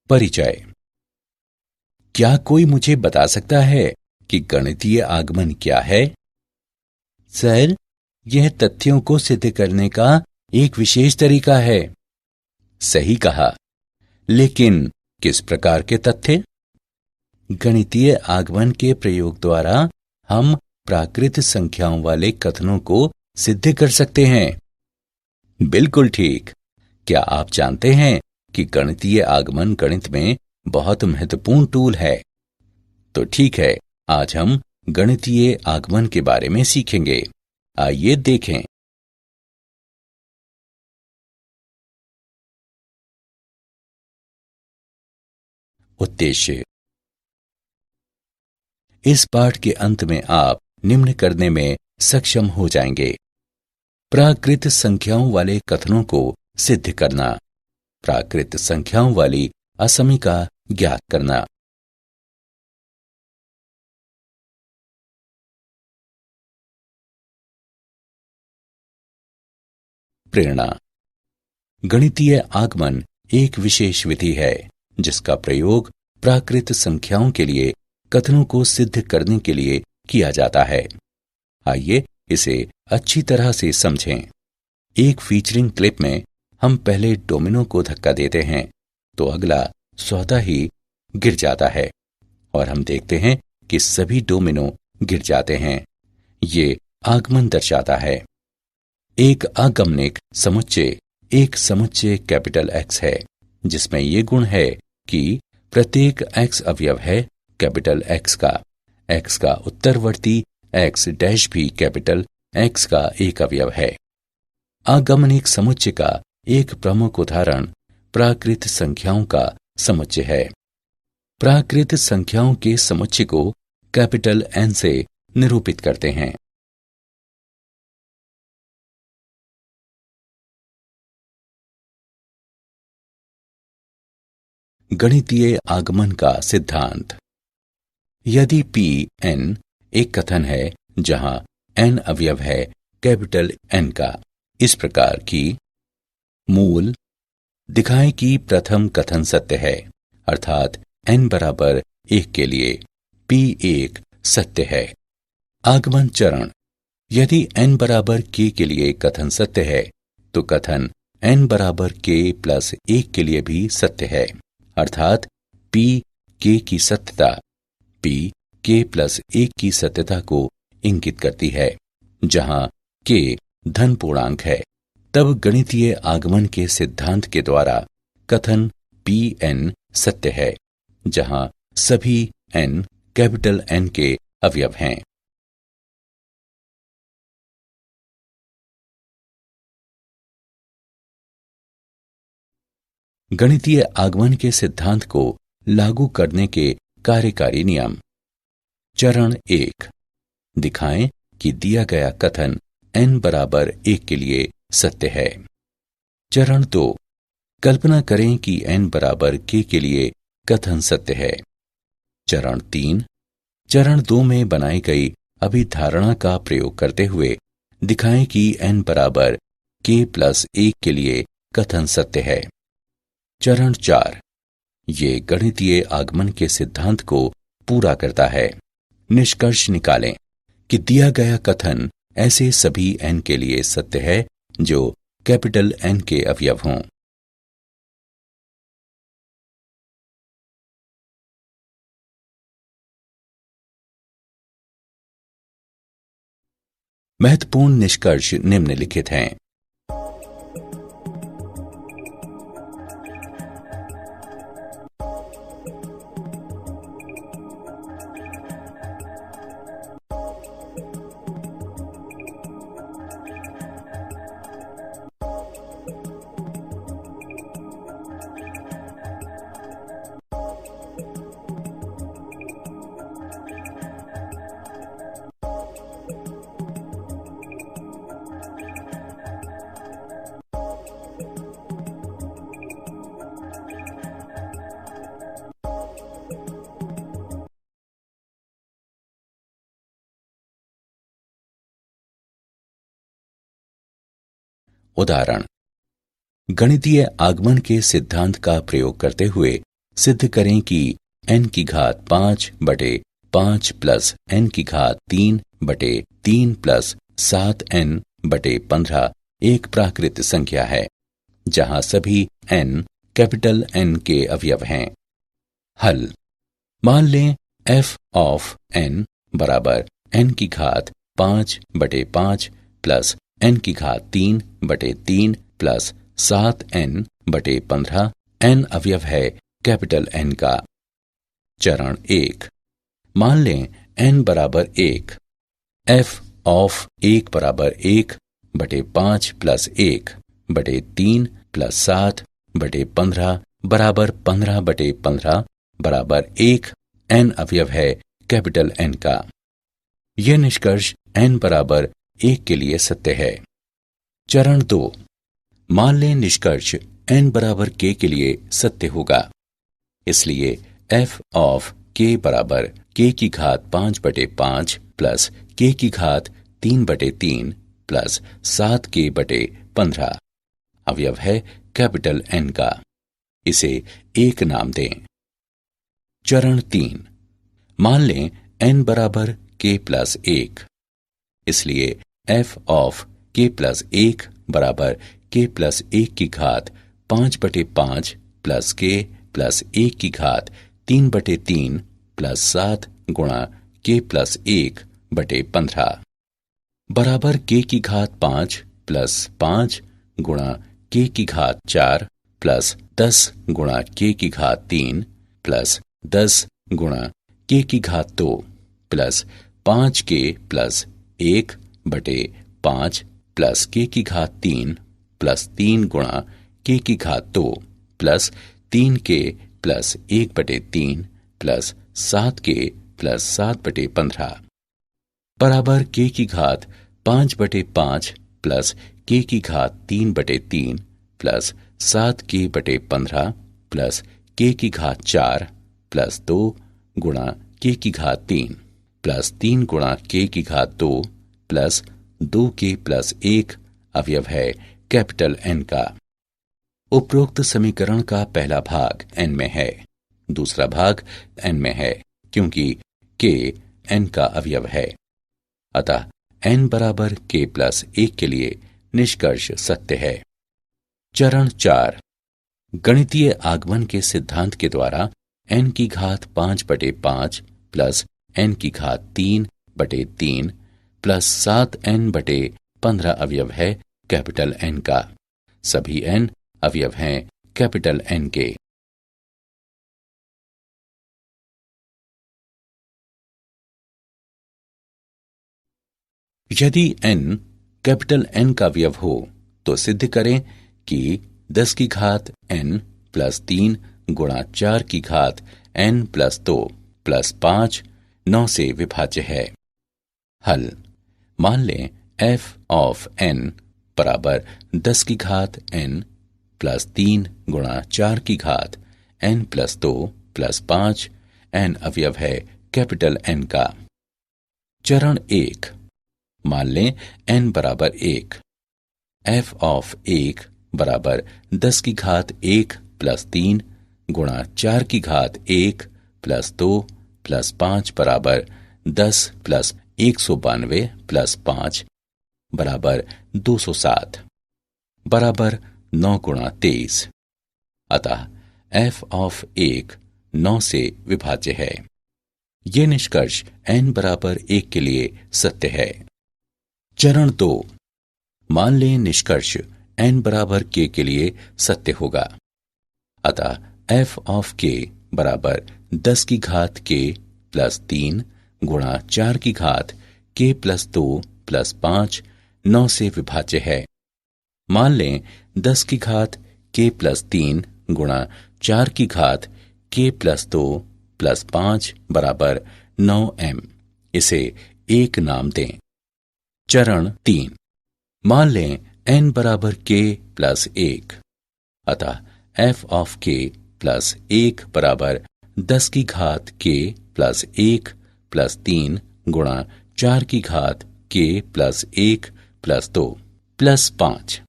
परिचय। क्या कोई मुझे बता सकता है कि गणितीय आगमन क्या है? सर, यह तथ्यों को सिद्ध करने का एक विशेष तरीका है। सही कहा, लेकिन किस प्रकार के तथ्य? गणितीय आगमन के प्रयोग द्वारा हम प्राकृत संख्याओं वाले कथनों को सिद्ध कर सकते हैं। बिल्कुल ठीक। क्या आप जानते हैं कि गणितीय आगमन गणित में बहुत महत्वपूर्ण टूल है? तो ठीक है, आज हम गणितीय आगमन के बारे में सीखेंगे। आइए देखें। उद्देश्य। इस पाठ के अंत में आप निम्न करने में सक्षम हो जाएंगे। प्राकृत संख्याओं वाले कथनों को सिद्ध करना, प्राकृत संख्याओं वाली असमीका ज्ञात करना। प्रेरणा। गणितीय आगमन एक विशेष विधि है जिसका प्रयोग प्राकृत संख्याओं के लिए कथनों को सिद्ध करने के लिए किया जाता है। आइए इसे अच्छी तरह से समझें। एक फीचरिंग क्लिप में हम पहले डोमिनो को धक्का देते हैं तो अगला स्वतः ही गिर जाता है और हम देखते हैं कि सभी डोमिनो गिर जाते हैं। ये आगमन दर्शाता है। एक आगमनिक समुच्चय एक समुच्चय कैपिटल X है जिसमें ये गुण है कि प्रत्येक X अवयव है कैपिटल X का उत्तरवर्ती X डैश भी कैपिटल X का एक अवयव है। आगमनिक समुच्चय का एक प्रमुख उदाहरण प्राकृत संख्याओं का समुच्चय है। प्राकृत संख्याओं के समुच्चय को कैपिटल N से निरूपित करते हैं। गणितीय आगमन का सिद्धांत। यदि Pn एक कथन है जहां n अवयव है कैपिटल N का, इस प्रकार की मूल दिखाएं कि प्रथम कथन सत्य है, अर्थात n बराबर 1 के लिए P1 सत्य है। आगमन चरण। यदि n बराबर k के लिए कथन सत्य है तो कथन n बराबर k प्लस 1 के लिए भी सत्य है, अर्थात P k की सत्यता P k प्लस 1 की सत्यता को इंगित करती है। जहां k धन पूर्णांक है, तब गणितीय आगमन के सिद्धांत के द्वारा कथन Pn सत्य है, जहां सभी n कैपिटल N के अवयव हैं। गणितीय आगमन के सिद्धांत को लागू करने के कार्यकारी नियम। चरण 1। दिखाएं कि दिया गया कथन n बराबर 1 के लिए सत्य है। चरण 2। कल्पना करें कि n बराबर k के लिए कथन सत्य है। चरण 3। चरण 2 में बनाई गई अभिधारणा का प्रयोग करते हुए दिखाएं कि n बराबर k प्लस 1 के लिए कथन सत्य है। चरण 4। ये गणितीय आगमन के सिद्धांत को पूरा करता है। निष्कर्ष निकालें कि दिया गया कथन ऐसे सभी n के लिए सत्य है जो कैपिटल N के अवयव हों। महत्वपूर्ण निष्कर्ष निम्नलिखित हैं। उदाहरण। गणितीय आगमन के सिद्धांत का प्रयोग करते हुए सिद्ध करें कि n की घात 5 बटे 5 प्लस n की घात 3 बटे 3 प्लस 7n बटे 15 एक प्राकृत संख्या है, जहां सभी n कैपिटल N के अवयव हैं। हल। मान लें f ऑफ n बराबर n की घात 5 बटे 5 प्लस n की घात 3 बटे 3 प्लस 7n बटे 15 n अवयव है कैपिटल N का। चरण 1। मान लें n बराबर 1, f ऑफ 1 बराबर 1 बटे 5 प्लस 1 बटे 3 प्लस 7 बटे 15 बराबर 15 बटे 15 बराबर 1 n अवयव है कैपिटल N का। यह निष्कर्ष n बराबर 1 के लिए सत्य है। चरण 2। मान लें निष्कर्ष n बराबर k के लिए सत्य होगा। इसलिए f ऑफ k बराबर k की घात 5 बटे 5 प्लस k की घात 3 बटे 3 प्लस 7k बटे 15 अवयव है कैपिटल N का। इसे 1 नाम दें। चरण 3। मान लें n बराबर k प्लस 1। इसलिए f ऑफ k प्लस 1 बराबर k प्लस 1 की घात 5 बटे 5 प्लस k प्लस 1 की घात 3 बटे 3 प्लस 7 गुणा k प्लस 1 बटे 15 बराबर k की घात 5 प्लस 5 गुणा k की घात 4 प्लस 10 गुणा k की घात 3 प्लस 10 गुणा k की घात 2 प्लस 5k प्लस 1 बटे 5 प्लस k की घात 3 प्लस 3 गुणा k की घात 2 प्लस 3k प्लस 1 बटे 3 प्लस 7k प्लस 7 बटे 15 बराबर k की घात 5 बटे 5 प्लस k की घात 3 बटे 3 प्लस 7k बटे 15 प्लस k की घात 4 प्लस 2 गुणा k की घात 3 प्लस 3 गुणा k की घात 2 प्लस 2k प्लस 1 अवयव है कैपिटल N का। उपरोक्त समीकरण का पहला भाग n में है, दूसरा भाग n में है क्योंकि k n का अवयव है। अतः n बराबर k प्लस 1 के लिए निष्कर्ष सत्य है। चरण 4। गणितीय आगमन के सिद्धांत के द्वारा n की घात 5 बटे 5 प्लस n की घात 3 बटे 3 प्लस 7n बटे 15 अवयव है कैपिटल N का। सभी n अवयव हैं कैपिटल N के। यदि n कैपिटल N का अवयव हो तो सिद्ध करें कि 10 की घात n प्लस 3 गुणा 4 की घात n प्लस 2 प्लस 5 9 से विभाज्य है। हल। मान लें f ऑफ n बराबर 10 की घात n प्लस 3 गुणा 4 की घात n प्लस 2 प्लस 5 n अवयव है कैपिटल N का। चरण 1। मान लें n बराबर 1, f ऑफ 1 बराबर 10 की घात 1 प्लस 3 गुणा 4 की घात 1 प्लस 2 प्लस 5 बराबर 10 प्लस 192 प्लस 5 बराबर 207 बराबर 9 गुणा 23। अतः f ऑफ 1 9 से विभाज्य है। ये निष्कर्ष n बराबर 1 के लिए सत्य है। चरण 2। मान लें निष्कर्ष n बराबर k के लिए सत्य होगा। अतः f ऑफ k बराबर 10 की घात k प्लस 3 गुणा 4 की घात k प्लस 2 प्लस 5 9 से विभाज्य है। मान लें 10 की घात k प्लस 3 गुणा 4 की घात k प्लस 2 प्लस 5 बराबर 9m। इसे 1 नाम दें। चरण 3। मान लें n बराबर k प्लस 1। अतः f ऑफ k प्लस 1 बराबर 10 की घात k प्लस 1 प्लस 3 गुणा 4 की घात k प्लस 1 प्लस 2 प्लस 5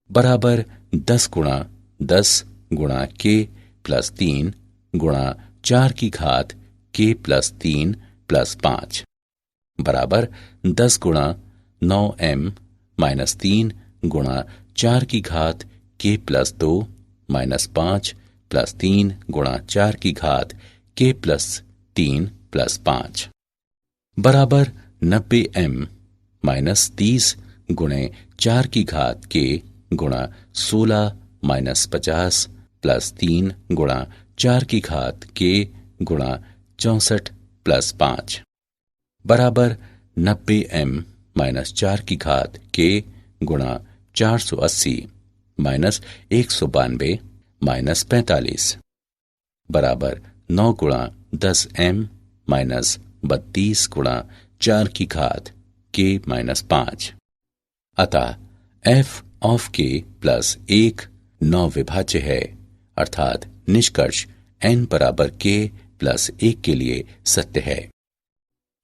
बराबर 10 गुणा 10 गुणा k प्लस 3 गुणा 4 की घात k प्लस 3 प्लस 5 बराबर 10 गुणा 9m माइनस 3 गुणा 4 की घात k प्लस 2 माइनस 5 प्लस 3 गुणा 4 की घात k प्लस 3 प्लस 5 बराबर 90m माइनस 30 गुणे 4 की घात k गुणा 16 माइनस 50 प्लस 3 गुणा 4 की घात k गुणा 64 प्लस 5 बराबर 90m माइनस 4 की घात k गुणा 480 माइनस 192 माइनस 45 बराबर 9 गुणा 10m माइनस 32 गुणा 4 की घात k माइनस 5 अतः f ऑफ k प्लस 1 9 विभाज्य है, अर्थात निष्कर्ष n बराबर k प्लस 1 के लिए सत्य है।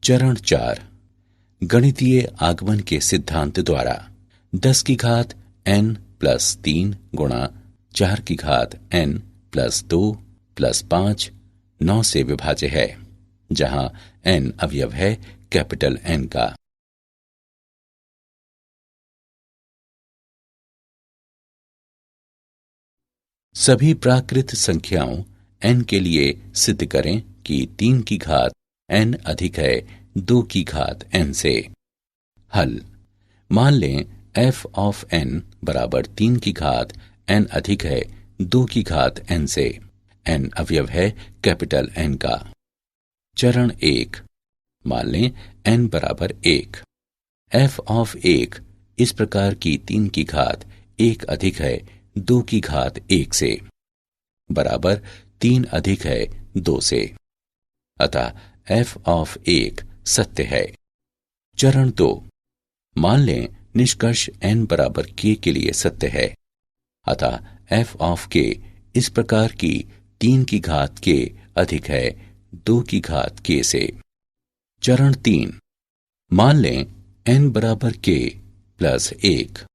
चरण 4 गणितीय आगमन के सिद्धांत द्वारा 10 की घात n प्लस 3 गुणा 4 की घात n प्लस 2 प्लस 5 9 से विभाज्य है, जहां n अवयव है कैपिटल N का। सभी प्राकृत संख्याओं n के लिए सिद्ध करें कि 3 की घात n अधिक है 2 की घात n से। हल मान लें f ऑफ n बराबर 3 की घात n अधिक है 2 की घात n से। n अवयव है कैपिटल N का। चरण 1 मान लें n बराबर 1। f ऑफ 1 इस प्रकार की 3 की घात 1 अधिक है 2 की घात 1 से बराबर 3 अधिक है 2 से, अतः f ऑफ 1 सत्य है। चरण 2 मान लें निष्कर्ष n बराबर k के लिए सत्य है, अतः f ऑफ k इस प्रकार की 3 की घात k अधिक है 2 की घात k से। चरण 3 मान लें n बराबर k प्लस 1,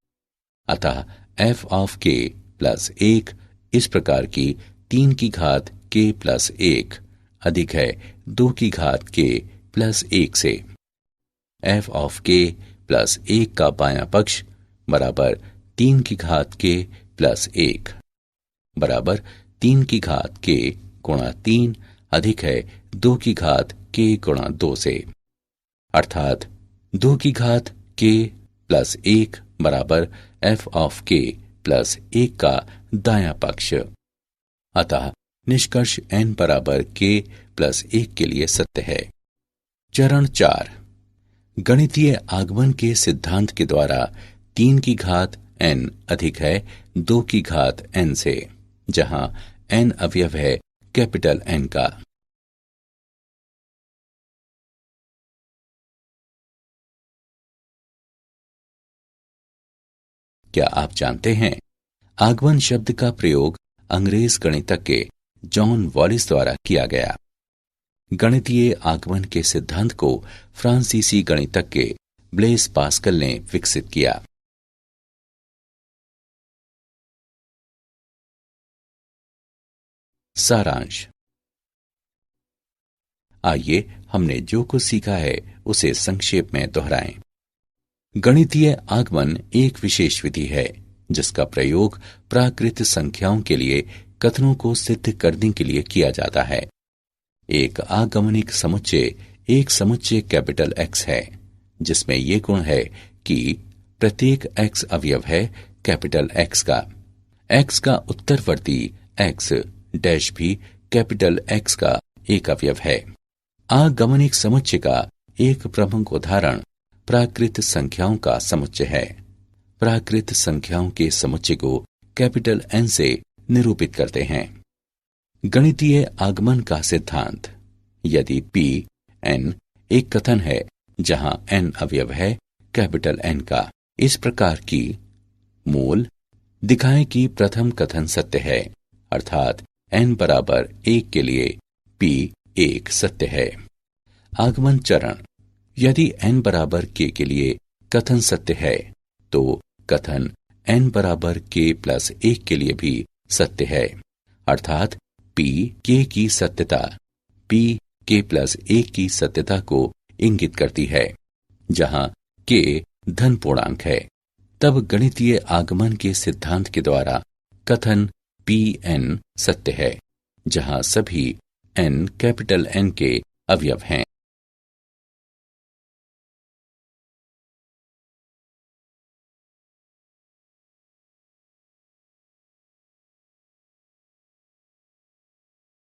अतः f ऑफ k प्लस 1 इस प्रकार की 3 की घात k प्लस 1 अधिक है 2 की घात k प्लस 1 से। f ऑफ k प्लस 1 का बायां पक्ष बराबर 3 की घात k प्लस 1 बराबर 3 की घात k गुणा 3 अधिक है 2 की घात k गुणा 2 से, अर्थात 2 की घात k प्लस 1 बराबर f ऑफ k प्लस 1 का दायां पक्ष। अतः निष्कर्ष n बराबर k प्लस 1 के लिए सत्य है। चरण 4 गणितीय आगमन के सिद्धांत के द्वारा 3 की घात n अधिक है 2 की घात n से, जहां n अवयव है कैपिटल N का। क्या आप जानते हैं आगमन शब्द का प्रयोग अंग्रेज गणितज्ञ जॉन वॉलिस द्वारा किया गया। गणितीय आगमन के सिद्धांत को फ्रांसीसी गणितज्ञ ब्लेस पास्कल ने विकसित किया। सारांश। आइए हमने जो कुछ सीखा है उसे संक्षेप में दोहराएं। गणितीय आगमन एक विशेष विधि है जिसका प्रयोग प्राकृत संख्याओं के लिए कथनों को सिद्ध करने के लिए किया जाता है। एक आगमनिक समुच्चय एक समुच्चय कैपिटल X है जिसमें ये गुण है कि प्रत्येक X अवयव है कैपिटल X का। X का उत्तरवर्ती X डैश भी कैपिटल X का एक अवयव है। आगमनिक समुच्चय का एक प्रमुख उदाहरण प्राकृत संख्याओं का समुच्चय है। प्राकृत संख्याओं के समुच्चय को कैपिटल N से निरूपित करते हैं। गणितीय आगमन का सिद्धांत। यदि P n एक कथन है जहां n अवयव है कैपिटल N का, इस प्रकार की मूल दिखाएं कि प्रथम कथन सत्य है, अर्थात n बराबर 1 के लिए P 1 सत्य है। आगमन चरण। यदि n बराबर k के लिए कथन सत्य है तो कथन n बराबर k प्लस 1 के लिए भी सत्य है, अर्थात P K की सत्यता P K+1 की सत्यता को इंगित करती है। जहां K धन पूर्णांक है, तब गणितीय आगमन के सिद्धांत के द्वारा कथन Pn सत्य है, जहां सभी n कैपिटल N के अवयव हैं।